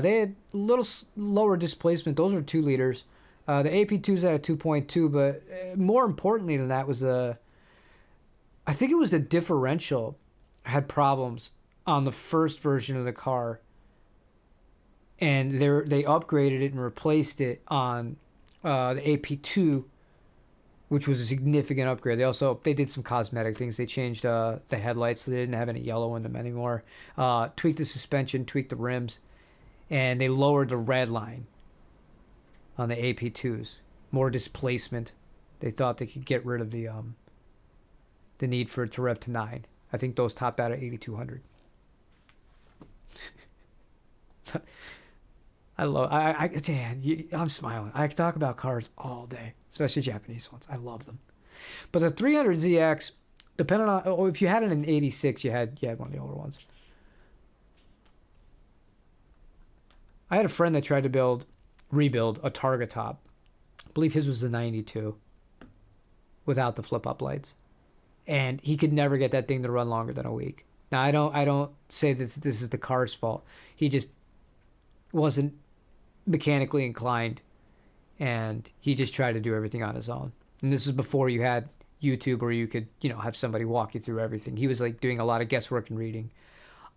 they had a little lower displacement. Those were 2 liters. The AP2s had a 2.2, but more importantly than that was I think it was the differential had problems on the first version of the car. And they upgraded it and replaced it on the AP2, which was a significant upgrade. They did some cosmetic things. They changed the headlights so they didn't have any yellow in them anymore. Tweaked the suspension, tweaked the rims, and they lowered the red line on the AP2s. More displacement. They thought they could get rid of the need for it to rev to 9. I think those topped out at 8,200. I'm smiling. I talk about cars all day, especially Japanese ones. I love them. But the 300ZX, depending on, if you had it in 86, you had one of the older ones. I had a friend that tried to rebuild a Targa top. I believe his was the 92 without the flip-up lights. and he could never get that thing to run longer than a week. Now, I don't say this is the car's fault. He just wasn't mechanically inclined, and he just tried to do everything on his own. And this was before you had YouTube where you could, have somebody walk you through everything. He was like doing a lot of guesswork and reading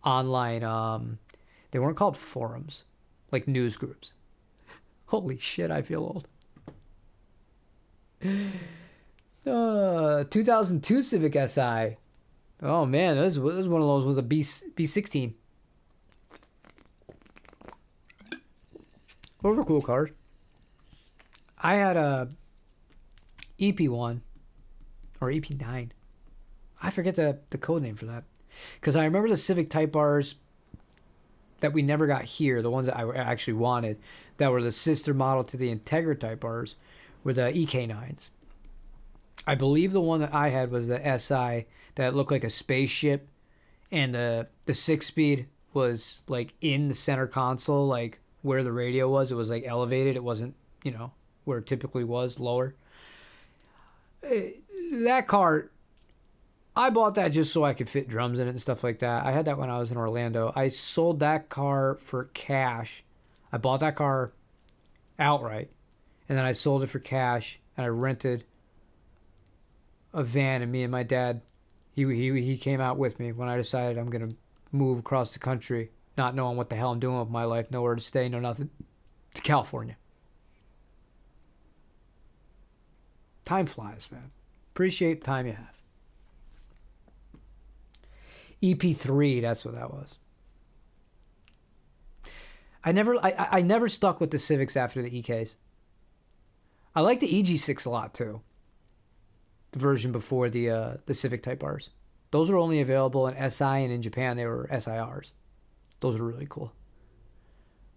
online. They weren't called forums, like news groups. Holy shit, I feel old. 2002 Civic Si. Oh man, this was one of those with a B16. Those were cool cars. I had a EP1 or EP9. I forget the code name for that. Because I remember the Civic Type Rs that we never got here, the ones that I actually wanted, that were the sister model to the Integra Type Rs, were the EK9s. I believe the one that I had was the SI that looked like a spaceship, and the 6-speed was like in the center console, like where the radio was. It was like elevated. It wasn't, where it typically was, lower. That car, I bought that just so I could fit drums in it and stuff like that. I had that when I was in Orlando. I sold that car for cash. I bought that car outright, and then I sold it for cash, and I rented a van, and me and my dad, he came out with me when I decided I'm going to move across the country, not knowing what the hell I'm doing with my life, nowhere to stay, no nothing, to California. Time flies, man. Appreciate the time you have. EP3, that's what that was. I never stuck with the Civics after the EKs. I like the EG6 a lot too. The version before the Civic Type Rs. Those were only available in SI, and in Japan they were SIRs. Those were really cool.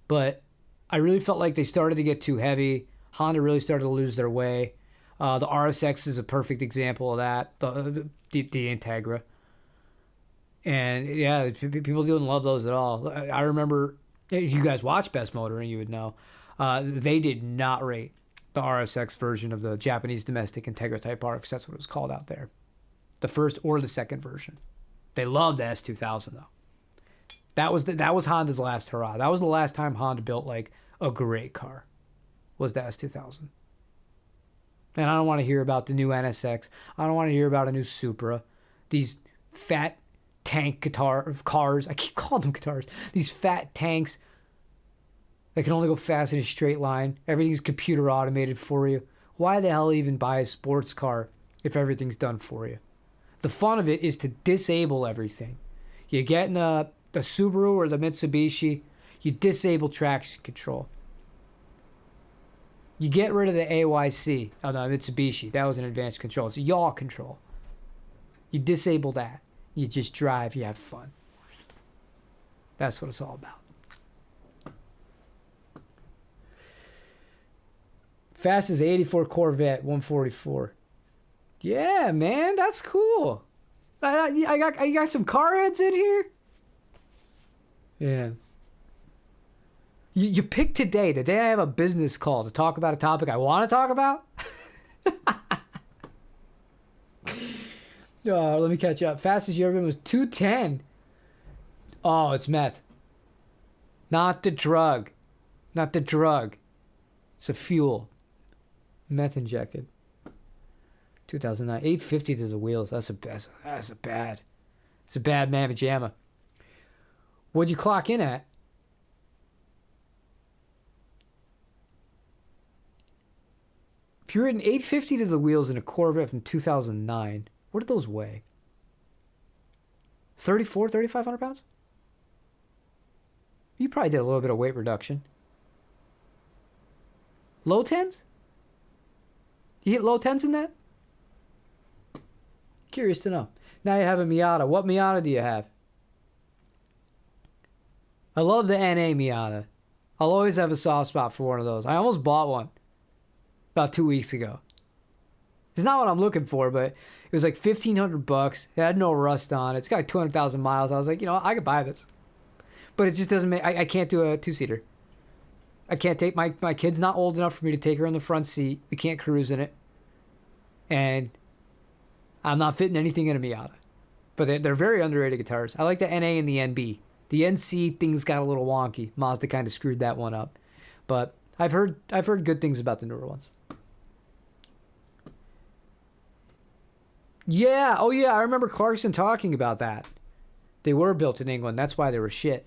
But I really felt like they started to get too heavy. Honda really started to lose their way. The RSX is a perfect example of that. The Integra. And yeah, people didn't love those at all. I remember, you guys watch Best Motor and you would know, they did not rate the RSX version of the Japanese domestic Integra Type R, because that's what it was called out there. The first or the second version. They loved the S2000 though. That was Honda's last hurrah. That was the last time Honda built like a great car, was the S2000. And I don't want to hear about the new NSX. I don't want to hear about a new Supra. These fat tank cars. I keep calling them guitars. These fat tanks that can only go fast in a straight line. Everything's computer automated for you. Why the hell even buy a sports car if everything's done for you? The fun of it is to disable everything. You get in the Subaru or the Mitsubishi, you disable traction control. You get rid of the AYC on the Mitsubishi. That was an advanced control. It's a yaw control. You disable that. You just drive. You have fun. That's what it's all about. Fastest 84 Corvette 144. Yeah, man, that's cool. I got some car heads in here. Yeah. You picked today, the day I have a business call to talk about a topic I want to talk about. Let me catch up. Fastest you ever been was 210. Oh, it's meth. Not the drug. Not the drug. It's a fuel. Meth injected. 2009. 850 to the wheels. That's a bad. It's a bad mamma jamma. What'd you clock in at? If you're at an 850 to the wheels in a Corvette from 2009, what did those weigh? 3,500 pounds? You probably did a little bit of weight reduction. Low tens? You hit low tens in that? Curious to know. Now you have a Miata. What Miata do you have? I love the NA Miata. I'll always have a soft spot for one of those. I almost bought one about 2 weeks ago. It's not what I'm looking for, but it was like $1,500. It had no rust on it. It's got like 200,000 miles. I was like, I could buy this. But it just doesn't make... I can't do a two-seater. I can't take... My kid's not old enough for me to take her in the front seat. We can't cruise in it. And I'm not fitting anything in a Miata. But they're very underrated guitars. I like the NA and the NB. The NC things got a little wonky. Mazda kind of screwed that one up. But I've heard good things about the newer ones. Yeah, oh yeah, I remember Clarkson talking about that. They were built in England. That's why they were shit.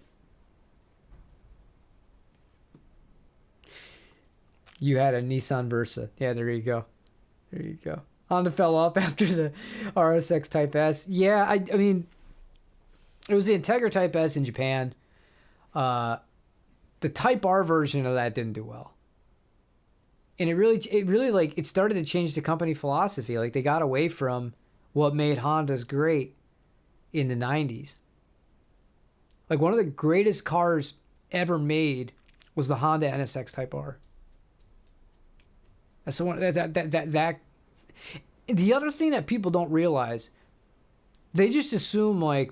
You had a Nissan Versa. Yeah, there you go. There you go. Honda fell off after the RSX Type S. Yeah, I mean, it was the Integra Type S in Japan. The Type R version of that didn't do well. And it really like, it started to change the company philosophy. Like, they got away from what made Hondas great in the 90s. Like, one of the greatest cars ever made was the Honda NSX Type R. That's the one that. The other thing that people don't realize, they just assume like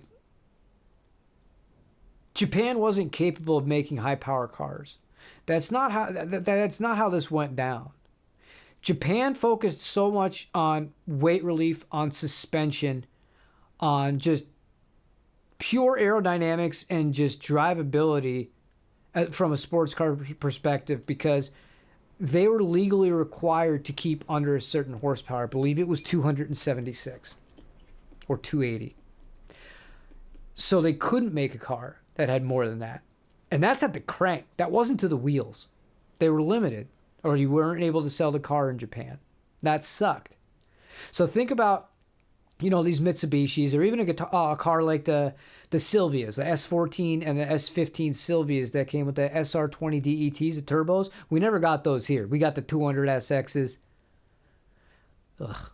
Japan wasn't capable of making high power cars. That's not how this went down. Japan focused so much on weight relief, on suspension, on just pure aerodynamics and just drivability from a sports car perspective, because they were legally required to keep under a certain horsepower. I believe it was 276 or 280. So they couldn't make a car that had more than that. And that's at the crank. That wasn't to the wheels. They were limited, or you weren't able to sell the car in Japan. That sucked. So think about, these Mitsubishis, or even a car like the Silvias, the S14 and the S15 Silvias that came with the SR20 DETs, the turbos. We never got those here. We got the 200 SXs. Ugh.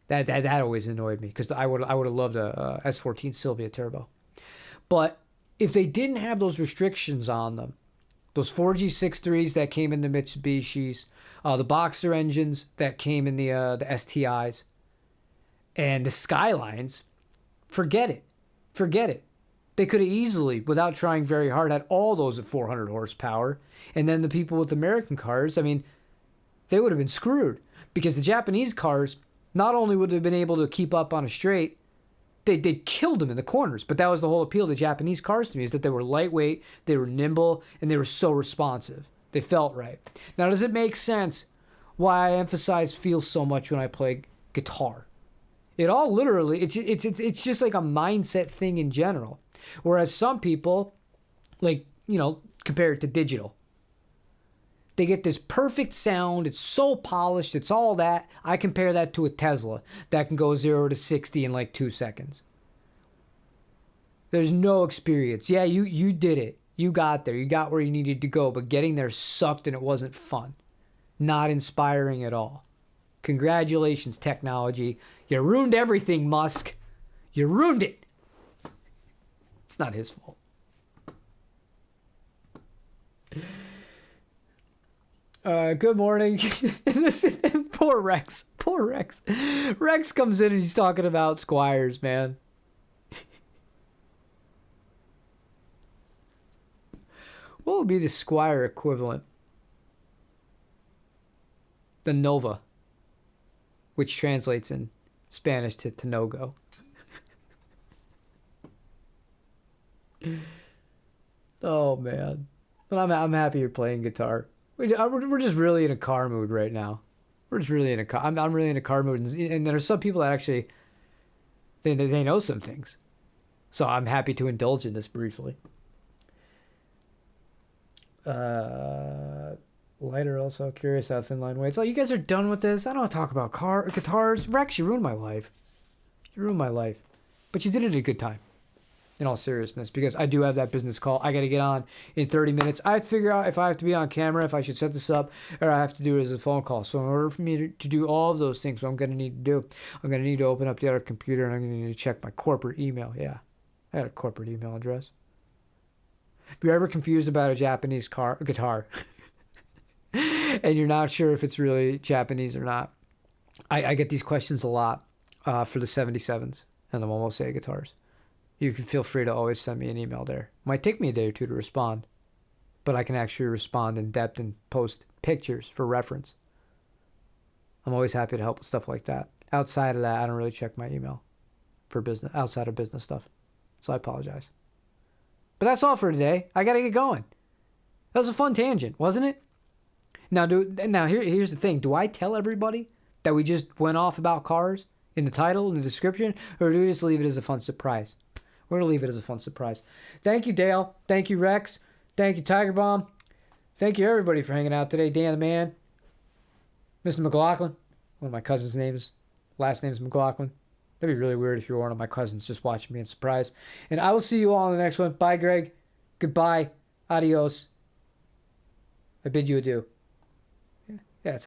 That always annoyed me, because I would have loved a S14 Silvia turbo. But if they didn't have those restrictions on them, those 4G63s that came in the Mitsubishis, the Boxer engines that came in the STIs, and the Skylines, forget it. Forget it. They could have easily, without trying very hard, had all those at 400 horsepower. And then the people with American cars, I mean, they would have been screwed. Because the Japanese cars, not only would have been able to keep up on a straight, they killed them in the corners. But that was the whole appeal of the Japanese cars to me, is that they were lightweight, they were nimble, and they were so responsive. They felt right. Now, does it make sense why I emphasize feel so much when I play guitar? It all literally, it's just like a mindset thing in general. Whereas some people, like, compare it to digital. They get this perfect sound. It's so polished. It's all that. I compare that to a Tesla that can go 0 to 60 in like 2 seconds. There's no experience. Yeah, you did it. You got there. You got where you needed to go. But getting there sucked and it wasn't fun. Not inspiring at all. Congratulations, technology. You ruined everything, Musk. You ruined it. It's not his fault. Good morning. Poor Rex. Poor Rex. Rex comes in and he's talking about Squires, man. What would be the Squire equivalent? The Nova, which translates in Spanish to no-go. Oh, man. But I'm happy you're playing guitar. We're just really in a car mood right now. We're just really in a car. I'm really in a car mood, and there are some people that actually they know some things, so I'm happy to indulge in this briefly. Lighter also curious how thin line weights. Oh, you guys are done with this. I don't want to talk about guitars. Rex, you ruined my life. You ruined my life, but you did it at a good time. In all seriousness, because I do have that business call I got to get on in 30 minutes. I have to figure out if I have to be on camera, if I should set this up, or I have to do it as a phone call. So in order for me to do all of those things, what I'm going to need to do, I'm going to need to open up the other computer, and I'm going to need to check my corporate email. Yeah, I had a corporate email address. If you're ever confused about a Japanese guitar and you're not sure if it's really Japanese or not, I get these questions a lot for the 77s and the Momose guitars. You can feel free to always send me an email there. Might take me a day or two to respond, but I can actually respond in depth and post pictures for reference. I'm always happy to help with stuff like that. outside of that, I don't really check my email for business, outside of business stuff. So I apologize. But that's all for today. I got to get going. That was a fun tangent, wasn't it? Now here's the thing. Do I tell everybody that we just went off about cars in the title, in the description, or do we just leave it as a fun surprise? We're going to leave it as a fun surprise. Thank you, Dale. Thank you, Rex. Thank you, Tiger Bomb. Thank you, everybody, for hanging out today. Dan the Man. Mr. McLaughlin. One of my cousin's names. Last name's McLaughlin. That'd be really weird if you were one of my cousins just watching me in surprise. And I will see you all in the next one. Bye, Greg. Goodbye. Adios. I bid you adieu.